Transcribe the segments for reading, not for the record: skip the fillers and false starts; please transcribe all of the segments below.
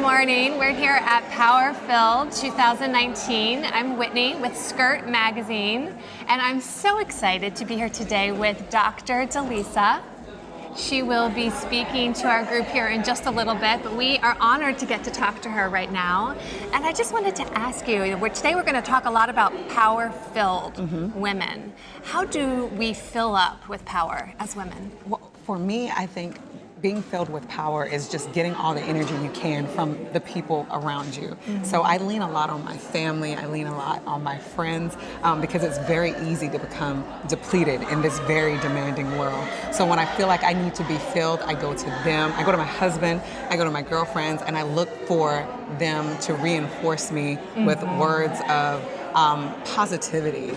morning. We're here at Power Filled 2019. I'm Whitney with Skirt Magazine, and I'm so excited to be here today with Dr. Delisa. She will be speaking to our group here in just a little bit, but we are honored to get to talk to her right now. And I just wanted to ask you, today we're going to talk a lot about power-filled women. How do we fill up with power as women? Well, for me, I think being filled with power is just getting all the energy you can from the people around you. So I lean a lot on my family, I lean a lot on my friends, because it's very easy to become depleted in this very demanding world. So when I feel like I need to be filled, I go to them, I go to my husband, I go to my girlfriends, and I look for them to reinforce me with words of positivity.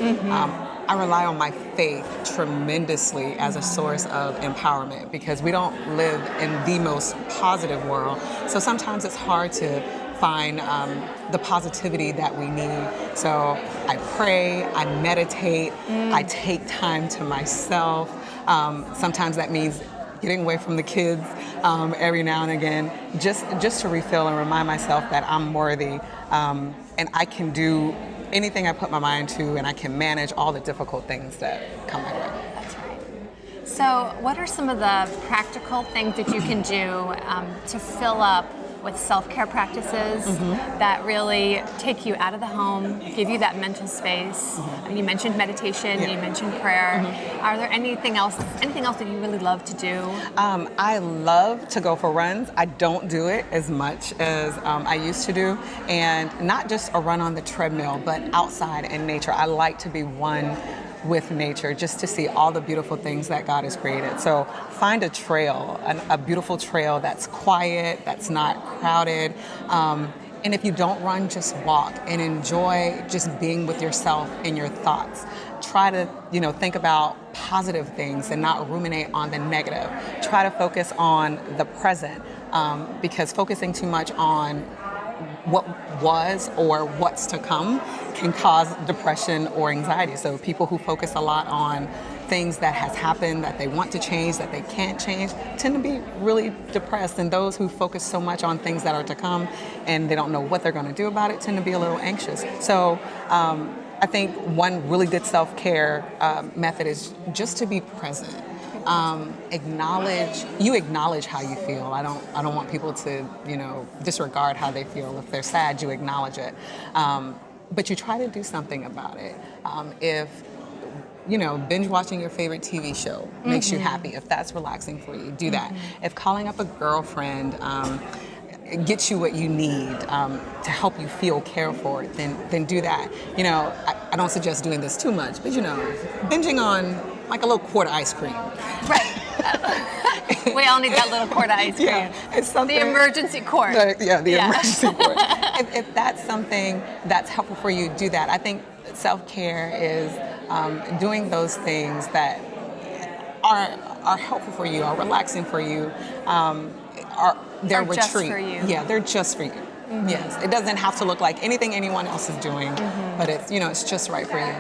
I rely on my faith tremendously as a source of empowerment because we don't live in the most positive world. So sometimes it's hard to find the positivity that we need. So I pray, I meditate, I take time to myself. Sometimes that means getting away from the kids every now and again, just to refill and remind myself that I'm worthy and I can do anything I put my mind to, and I can manage all the difficult things that come my way. That's right. So what are some of the practical things that you can do to fill up with self-care practices that really take you out of the home, give you that mental space? You mentioned meditation, you mentioned prayer. Are there anything else that you really love to do? I love to go for runs. I don't do it as much as I used to do, and not just a run on the treadmill, but outside in nature. I like to be one with nature, just to see all the beautiful things that God has created. So find a trail, a beautiful trail that's quiet, that's not crowded. And if you don't run, just walk and enjoy just being with yourself and your thoughts. Try to, think about positive things and not ruminate on the negative. Try to focus on the present, because focusing too much on what was or what's to come can cause depression or anxiety. So people who focus a lot on things that has happened, that they want to change, that they can't change, tend to be really depressed. And those who focus so much on things that are to come and they don't know what they're going to do about it tend to be a little anxious. So I think one really good self-care method is just to be present. Acknowledge how you feel. I don't want people to, disregard how they feel. If they're sad, you acknowledge it. But you try to do something about it. If binge watching your favorite TV show makes you happy, if that's relaxing for you, do that. If calling up a girlfriend gets you what you need to help you feel cared for, then do that. I don't suggest doing this too much, but binging on like a little quart of ice cream. Right. We all need that little quart of ice cream. Yeah, it's something. The emergency quart. Emergency quart. If that's something that's helpful for you, do that. I think self-care is doing those things that are helpful for you, are relaxing for you, they're retreat. Just for you. Yeah, they're just for you. Yes, it doesn't have to look like anything anyone else is doing, but it's just right for you.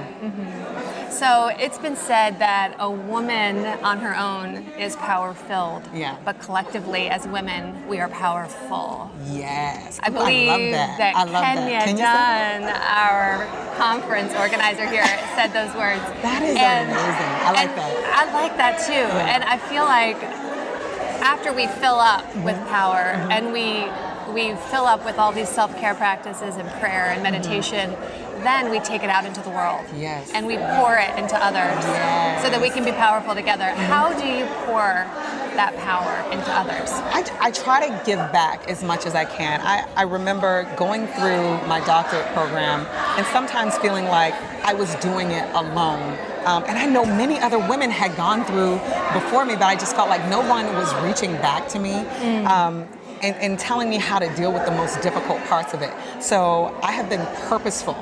So it's been said that a woman on her own is power-filled, but collectively as women, we are powerful. Yes. I believe that Kenya Dunn, our conference organizer here, said those words. That is amazing. I like that. I like that too. Yeah. And I feel like after we fill up with power and we fill up with all these self-care practices and prayer and meditation, then we take it out into the world. Yes. And we pour it into others so that we can be powerful together. How do you pour that power into others? I try to give back as much as I can. I remember going through my doctorate program and sometimes feeling like I was doing it alone. And I know many other women had gone through before me, but I just felt like no one was reaching back to me. And telling me how to deal with the most difficult parts of it. So I have been purposeful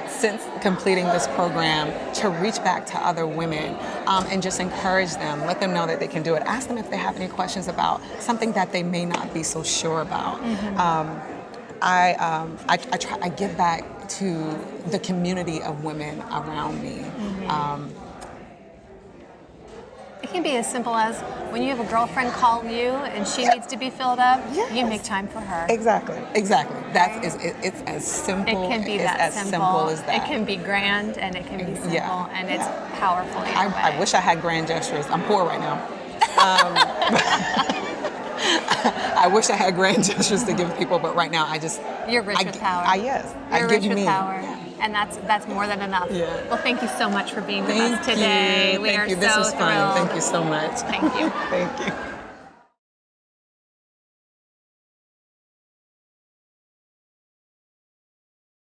since completing this program to reach back to other women and just encourage them, let them know that they can do it. Ask them if they have any questions about something that they may not be so sure about. I give back to the community of women around me. It can be as simple as when you have a girlfriend call you and she needs to be filled up, Yes. you make time for her. Exactly. It's as simple. It can be it's that as simple as that. It can be grand and it can be simple, Yeah. and it's powerful either way. I wish I had grand gestures. I'm poor right now. I wish I had grand gestures to give people, but right now You're rich with power. Yes. You're I give rich with me. power. Yeah. And that's more than enough. Yeah. Well, thank you so much for being with Thank us today. you. We Thank are you. This so was fun. thrilled. Thank you so much. Thank you. Thank you.